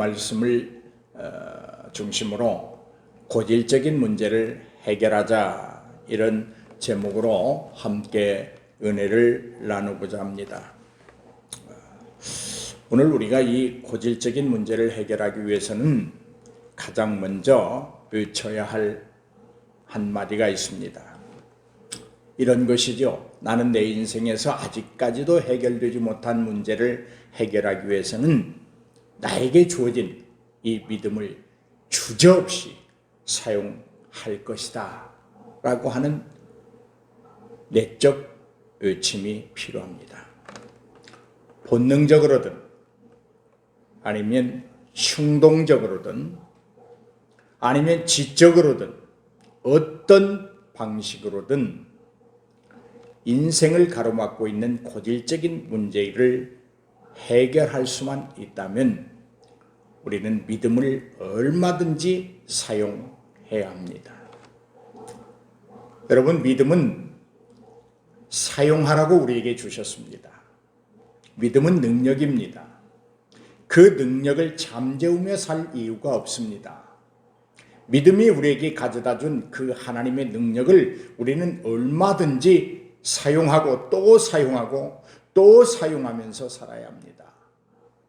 말씀을 중심으로 고질적인 문제를 해결하자, 이런 제목으로 함께 은혜를 나누고자 합니다. 오늘 우리가 이 고질적인 문제를 해결하기 위해서는 가장 먼저 외쳐야 할 한마디가 있습니다. 이런 것이죠. 나는 내 인생에서 아직까지도 해결되지 못한 문제를 해결하기 위해서는 나에게 주어진 이 믿음을 주저없이 사용할 것이다 라고 하는 내적 외침이 필요합니다. 본능적으로든 아니면 충동적으로든 아니면 지적으로든 어떤 방식으로든 인생을 가로막고 있는 고질적인 문제를 해결할 수만 있다면 우리는 믿음을 얼마든지 사용해야 합니다. 여러분, 믿음은 사용하라고 우리에게 주셨습니다. 믿음은 능력입니다. 그 능력을 잠재우며 살 이유가 없습니다. 믿음이 우리에게 가져다 준 그 하나님의 능력을 우리는 얼마든지 사용하고 또 사용하고 또 사용하면서 살아야 합니다.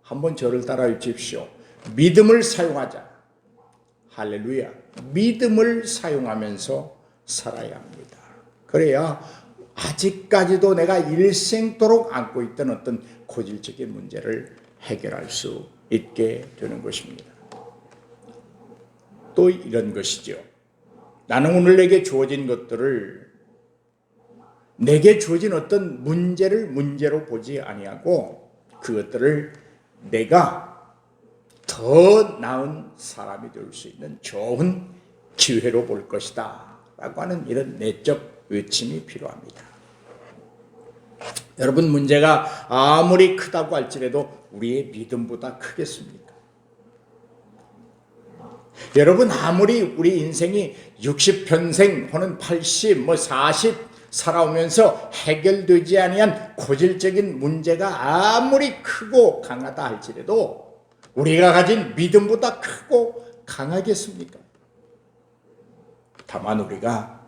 한번 저를 따라해 주십시오. 믿음을 사용하자. 할렐루야. 믿음을 사용하면서 살아야 합니다. 그래야 아직까지도 내가 일생도록 안고 있던 어떤 고질적인 문제를 해결할 수 있게 되는 것입니다. 또 이런 것이죠. 나는 오늘 내게 주어진 것들을, 내게 주어진 어떤 문제를 문제로 보지 아니하고 그것들을 내가 더 나은 사람이 될 수 있는 좋은 기회로 볼 것이다 라고 하는 이런 내적 외침이 필요합니다. 여러분, 문제가 아무리 크다고 할지라도 우리의 믿음보다 크겠습니까? 여러분, 아무리 우리 인생이 60평생 혹은 80, 40 살아오면서 해결되지 아니한 고질적인 문제가 아무리 크고 강하다 할지라도 우리가 가진 믿음보다 크고 강하겠습니까? 다만 우리가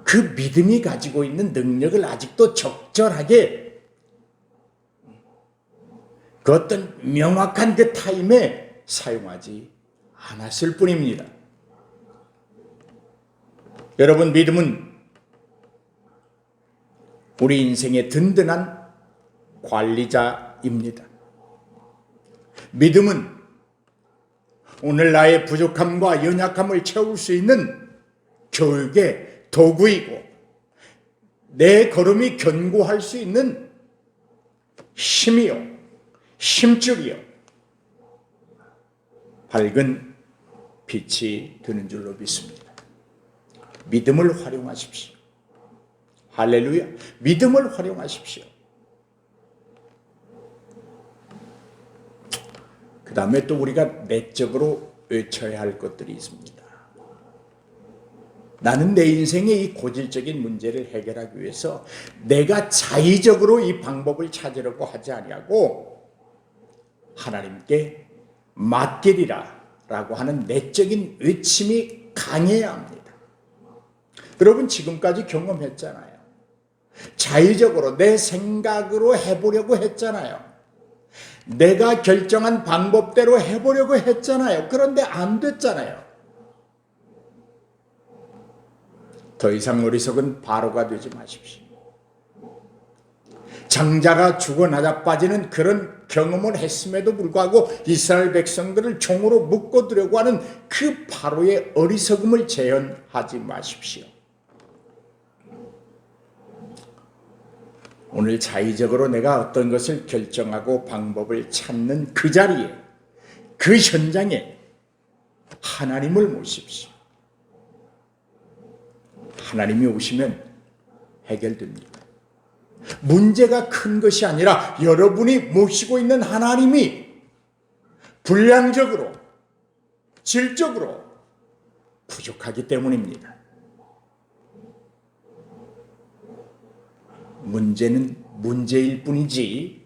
그 믿음이 가지고 있는 능력을 아직도 적절하게 그 어떤 명확한 그 타임에 사용하지 않았을 뿐입니다. 여러분, 믿음은 우리 인생의 든든한 관리자입니다. 믿음은 오늘 나의 부족함과 연약함을 채울 수 있는 교육의 도구이고 내 걸음이 견고할 수 있는 힘이요, 힘줄이요, 밝은 빛이 되는 줄로 믿습니다. 믿음을 활용하십시오. 할렐루야. 믿음을 활용하십시오. 그 다음에 또 우리가 내적으로 외쳐야 할 것들이 있습니다. 나는 내 인생의 이 고질적인 문제를 해결하기 위해서 내가 자의적으로 이 방법을 찾으려고 하지 아니하고 하나님께 맡기리라 라고 하는 내적인 외침이 강해야 합니다. 여러분, 지금까지 경험했잖아요. 자의적으로 내 생각으로 해보려고 했잖아요. 내가 결정한 방법대로 해보려고 했잖아요. 그런데 안 됐잖아요. 더 이상 어리석은 바로가 되지 마십시오. 장자가 죽어나자 빠지는 그런 경험을 했음에도 불구하고 이스라엘 백성들을 종으로 묶어두려고 하는 그 바로의 어리석음을 재현하지 마십시오. 오늘 자의적으로 내가 어떤 것을 결정하고 방법을 찾는 그 자리에, 그 현장에 하나님을 모십시오. 하나님이 오시면 해결됩니다. 문제가 큰 것이 아니라 여러분이 모시고 있는 하나님이 분량적으로, 질적으로 부족하기 때문입니다. 문제는 문제일 뿐이지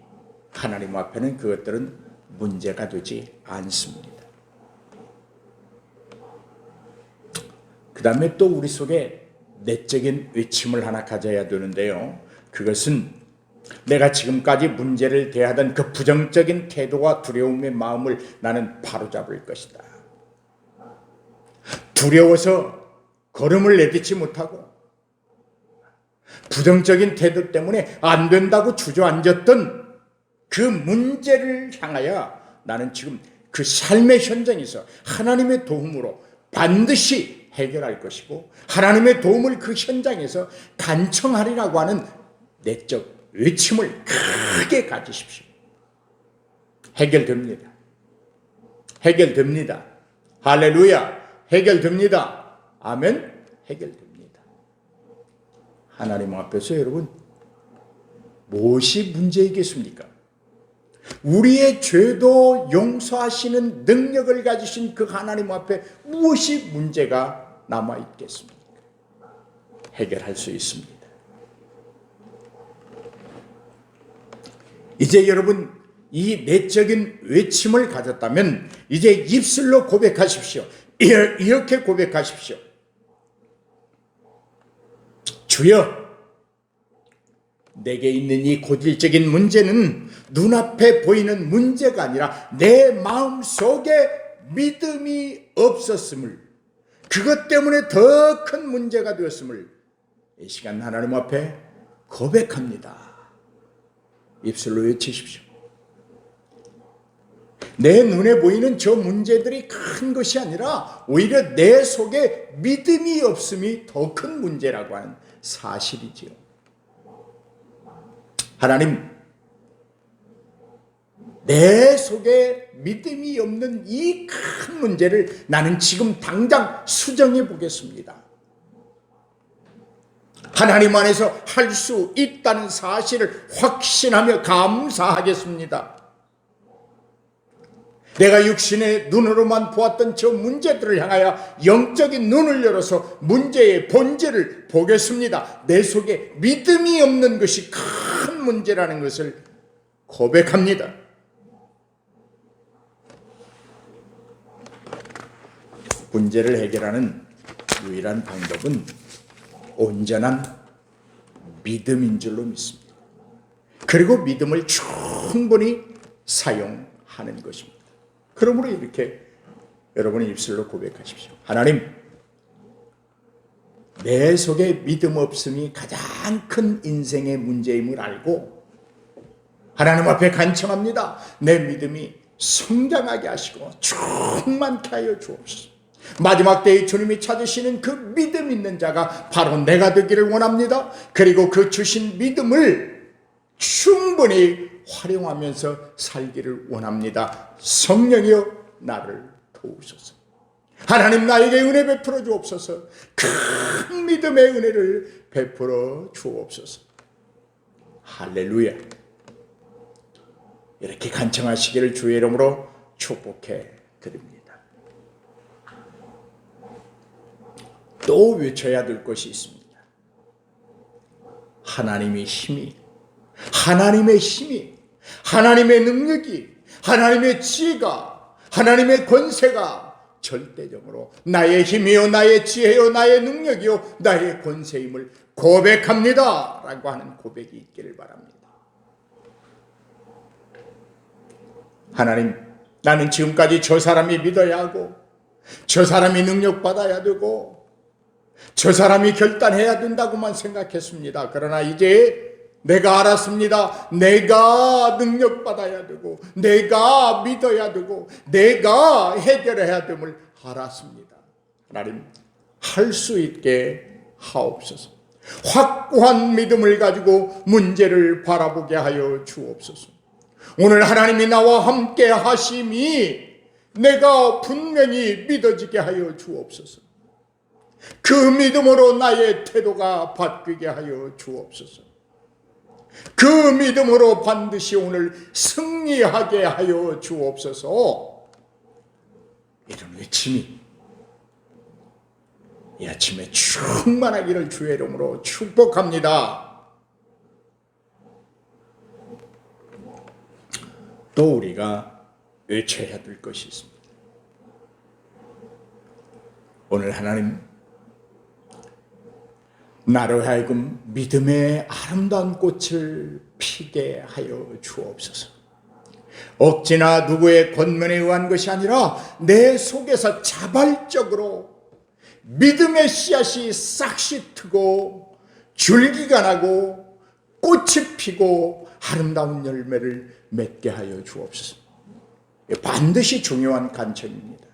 하나님 앞에는 그것들은 문제가 되지 않습니다. 그 다음에 또 우리 속에 내적인 외침을 하나 가져야 되는데요. 그것은 내가 지금까지 문제를 대하던 그 부정적인 태도와 두려움의 마음을 나는 바로잡을 것이다. 두려워서 걸음을 내딛지 못하고 부정적인 태도 때문에 안 된다고 주저앉았던 그 문제를 향하여 나는 지금 그 삶의 현장에서 하나님의 도움으로 반드시 해결할 것이고 하나님의 도움을 그 현장에서 간청하리라고 하는 내적 외침을 크게 가지십시오. 해결됩니다. 해결됩니다. 할렐루야. 해결됩니다. 아멘. 해결됩니다. 하나님 앞에서 여러분 무엇이 문제이겠습니까? 우리의 죄도 용서하시는 능력을 가지신 그 하나님 앞에 무엇이 문제가 남아있겠습니까? 해결할 수 있습니다. 이제 여러분 이 내적인 외침을 가졌다면 이제 입술로 고백하십시오. 이렇게 고백하십시오. 주여, 내게 있는 이 고질적인 문제는 눈앞에 보이는 문제가 아니라 내 마음속에 믿음이 없었음을, 그것 때문에 더 큰 문제가 되었음을 이 시간 하나님 앞에 고백합니다. 입술로 외치십시오. 내 눈에 보이는 저 문제들이 큰 것이 아니라 오히려 내 속에 믿음이 없음이 더 큰 문제라고 하는 사실이지요. 하나님, 내 속에 믿음이 없는 이 큰 문제를 나는 지금 당장 수정해 보겠습니다. 하나님 안에서 할 수 있다는 사실을 확신하며 감사하겠습니다. 내가 육신의 눈으로만 보았던 저 문제들을 향하여 영적인 눈을 열어서 문제의 본질을 보겠습니다. 내 속에 믿음이 없는 것이 큰 문제라는 것을 고백합니다. 문제를 해결하는 유일한 방법은 온전한 믿음인 줄로 믿습니다. 그리고 믿음을 충분히 사용하는 것입니다. 그러므로 이렇게 여러분의 입술로 고백하십시오. 하나님, 내 속에 믿음 없음이 가장 큰 인생의 문제임을 알고 하나님 앞에 간청합니다. 내 믿음이 성장하게 하시고 충만케 하여 주옵소서. 마지막 때에 주님이 찾으시는 그 믿음 있는 자가 바로 내가 되기를 원합니다. 그리고 그 주신 믿음을 충분히 활용하면서 살기를 원합니다. 성령이여 나를 도우소서. 하나님, 나에게 은혜 베풀어 주옵소서. 큰 믿음의 은혜를 베풀어 주옵소서. 할렐루야. 이렇게 간청하시기를 주의 이름으로 축복해 드립니다. 또 외쳐야 될 것이 있습니다. 하나님의 힘이, 하나님의 능력이, 하나님의 지혜가, 하나님의 권세가 절대적으로 나의 힘이요, 나의 지혜요, 나의 능력이요, 나의 권세임을 고백합니다 라고 하는 고백이 있기를 바랍니다. 하나님, 나는 지금까지 저 사람이 믿어야 하고 저 사람이 능력받아야 되고 저 사람이 결단해야 된다고만 생각했습니다. 그러나 이제 내가 알았습니다. 내가 능력받아야 되고 내가 믿어야 되고 내가 해결해야 됨을 알았습니다. 하나님, 할 수 있게 하옵소서. 확고한 믿음을 가지고 문제를 바라보게 하여 주옵소서. 오늘 하나님이 나와 함께 하심이 내가 분명히 믿어지게 하여 주옵소서. 그 믿음으로 나의 태도가 바뀌게 하여 주옵소서. 그 믿음으로 반드시 오늘 승리하게 하여 주옵소서. 이런 외침이 이 아침에 충만하기를 주의 이름으로 축복합니다. 또 우리가 외쳐야 될 것이 있습니다. 오늘 하나님, 나로 하여금 믿음의 아름다운 꽃을 피게 하여 주옵소서. 억지나 누구의 권면에 의한 것이 아니라 내 속에서 자발적으로 믿음의 씨앗이 싹시 트고 줄기가 나고 꽃이 피고 아름다운 열매를 맺게 하여 주옵소서. 반드시 중요한 간청입니다.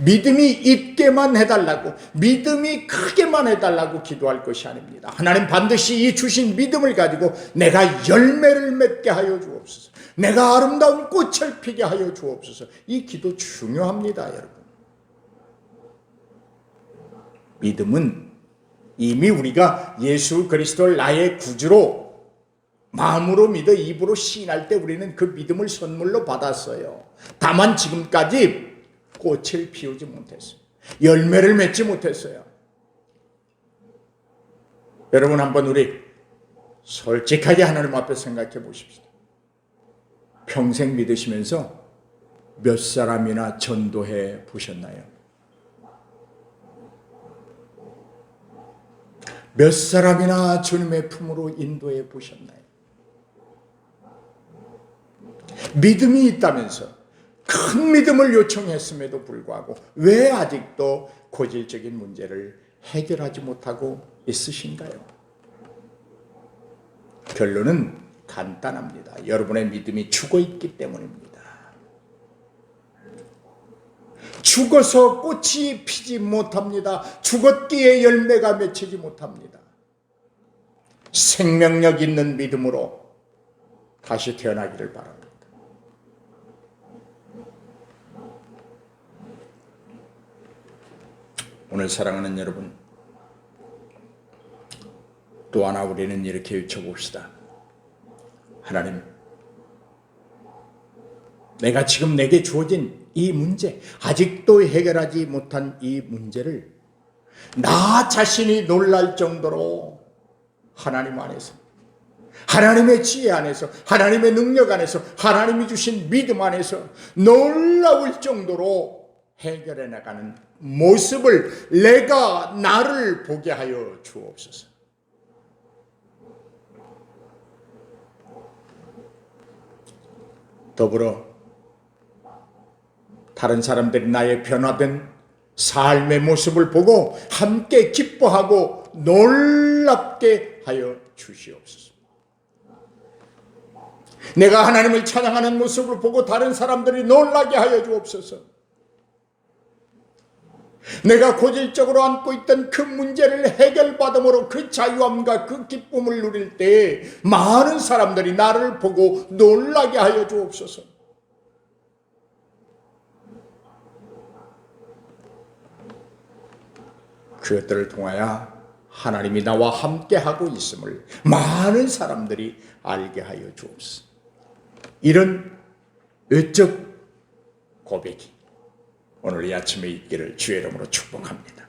믿음이 있게만 해달라고, 믿음이 크게만 해달라고 기도할 것이 아닙니다. 하나님 반드시 이 주신 믿음을 가지고 내가 열매를 맺게 하여 주옵소서. 내가 아름다운 꽃을 피게 하여 주옵소서. 이 기도 중요합니다, 여러분. 믿음은 이미 우리가 예수 그리스도를 나의 구주로 마음으로 믿어 입으로 시인할 때 우리는 그 믿음을 선물로 받았어요. 다만 지금까지 꽃을 피우지 못했어요. 열매를 맺지 못했어요. 여러분, 한번 우리 솔직하게 하나님 앞에 생각해 보십시다. 평생 믿으시면서 몇 사람이나 전도해 보셨나요? 몇 사람이나 주님의 품으로 인도해 보셨나요? 믿음이 있다면서 큰 믿음을 요청했음에도 불구하고 왜 아직도 고질적인 문제를 해결하지 못하고 있으신가요? 결론은 간단합니다. 여러분의 믿음이 죽어 있기 때문입니다. 죽어서 꽃이 피지 못합니다. 죽었기에 열매가 맺히지 못합니다. 생명력 있는 믿음으로 다시 태어나기를 바랍니다. 오늘 사랑하는 여러분, 또 하나 우리는 이렇게 외쳐봅시다. 하나님, 내가 지금 내게 주어진 이 문제, 아직도 해결하지 못한 이 문제를 나 자신이 놀랄 정도로 하나님 안에서, 하나님의 지혜 안에서, 하나님의 능력 안에서, 하나님이 주신 믿음 안에서 놀라울 정도로 해결해 나가는 모습을 내가 나를 보게 하여 주옵소서. 더불어 다른 사람들이 나의 변화된 삶의 모습을 보고 함께 기뻐하고 놀랍게 하여 주시옵소서. 내가 하나님을 찬양하는 모습을 보고 다른 사람들이 놀라게 하여 주옵소서. 내가 고질적으로 안고 있던 그 문제를 해결받음으로 그 자유함과 그 기쁨을 누릴 때 많은 사람들이 나를 보고 놀라게 하여 주옵소서. 그것들을 통하여 하나님이 나와 함께하고 있음을 많은 사람들이 알게 하여 주옵소서. 이런 외적 고백이 오늘 이 아침에 있기를 주의 이름으로 축복합니다.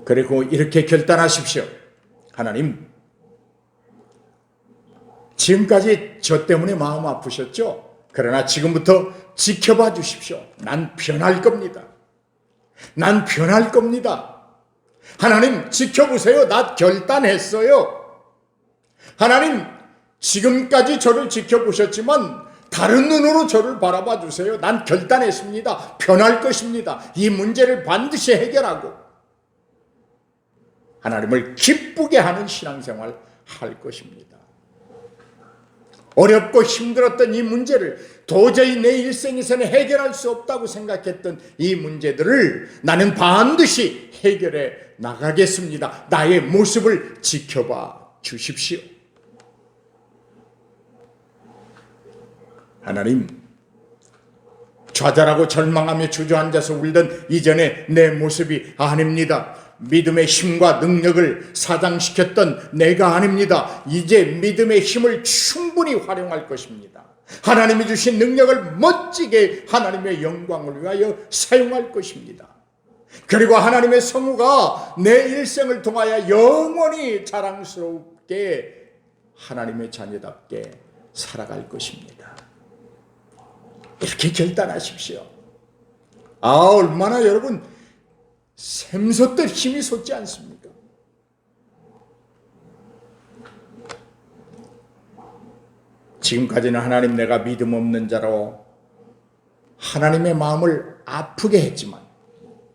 그리고 이렇게 결단하십시오. 하나님, 지금까지 저 때문에 마음 아프셨죠? 그러나 지금부터 지켜봐 주십시오. 난 변할 겁니다. 난 변할 겁니다. 하나님, 지켜보세요. 나 결단했어요. 하나님, 지금까지 저를 지켜보셨지만 다른 눈으로 저를 바라봐 주세요. 난 결단했습니다. 변할 것입니다. 이 문제를 반드시 해결하고 하나님을 기쁘게 하는 신앙생활 할 것입니다. 어렵고 힘들었던 이 문제를, 도저히 내 일생에서는 해결할 수 없다고 생각했던 이 문제들을 나는 반드시 해결해 나가겠습니다. 나의 모습을 지켜봐 주십시오. 하나님, 좌절하고 절망하며 주저앉아서 울던 이전에 내 모습이 아닙니다. 믿음의 힘과 능력을 사장시켰던 내가 아닙니다. 이제 믿음의 힘을 충분히 활용할 것입니다. 하나님이 주신 능력을 멋지게 하나님의 영광을 위하여 사용할 것입니다. 그리고 하나님의 성우가 내 일생을 통하여 영원히 자랑스럽게 하나님의 자녀답게 살아갈 것입니다. 이렇게 결단하십시오. 얼마나 여러분 샘솟듯 힘이 솟지 않습니까? 지금까지는 하나님, 내가 믿음 없는 자로 하나님의 마음을 아프게 했지만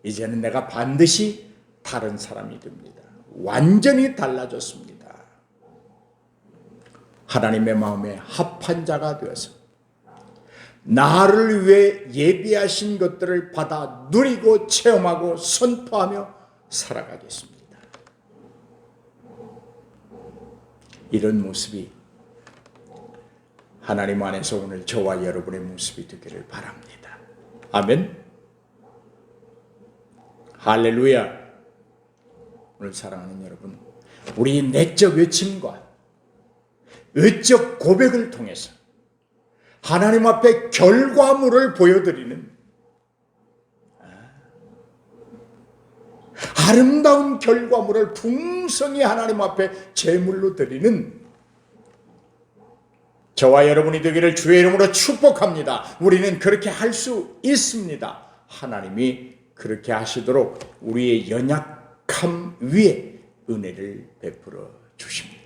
이제는 내가 반드시 다른 사람이 됩니다. 완전히 달라졌습니다. 하나님의 마음에 합한 자가 되어서 나를 위해 예비하신 것들을 받아 누리고 체험하고 선포하며 살아가겠습니다. 이런 모습이 하나님 안에서 오늘 저와 여러분의 모습이 되기를 바랍니다. 아멘. 할렐루야. 오늘 사랑하는 여러분, 우리 내적 외침과 외적 고백을 통해서 하나님 앞에 결과물을 보여드리는 아름다운 결과물을 풍성히 하나님 앞에 제물로 드리는 저와 여러분이 되기를 주의 이름으로 축복합니다. 우리는 그렇게 할 수 있습니다. 하나님이 그렇게 하시도록 우리의 연약함 위에 은혜를 베풀어 주십니다.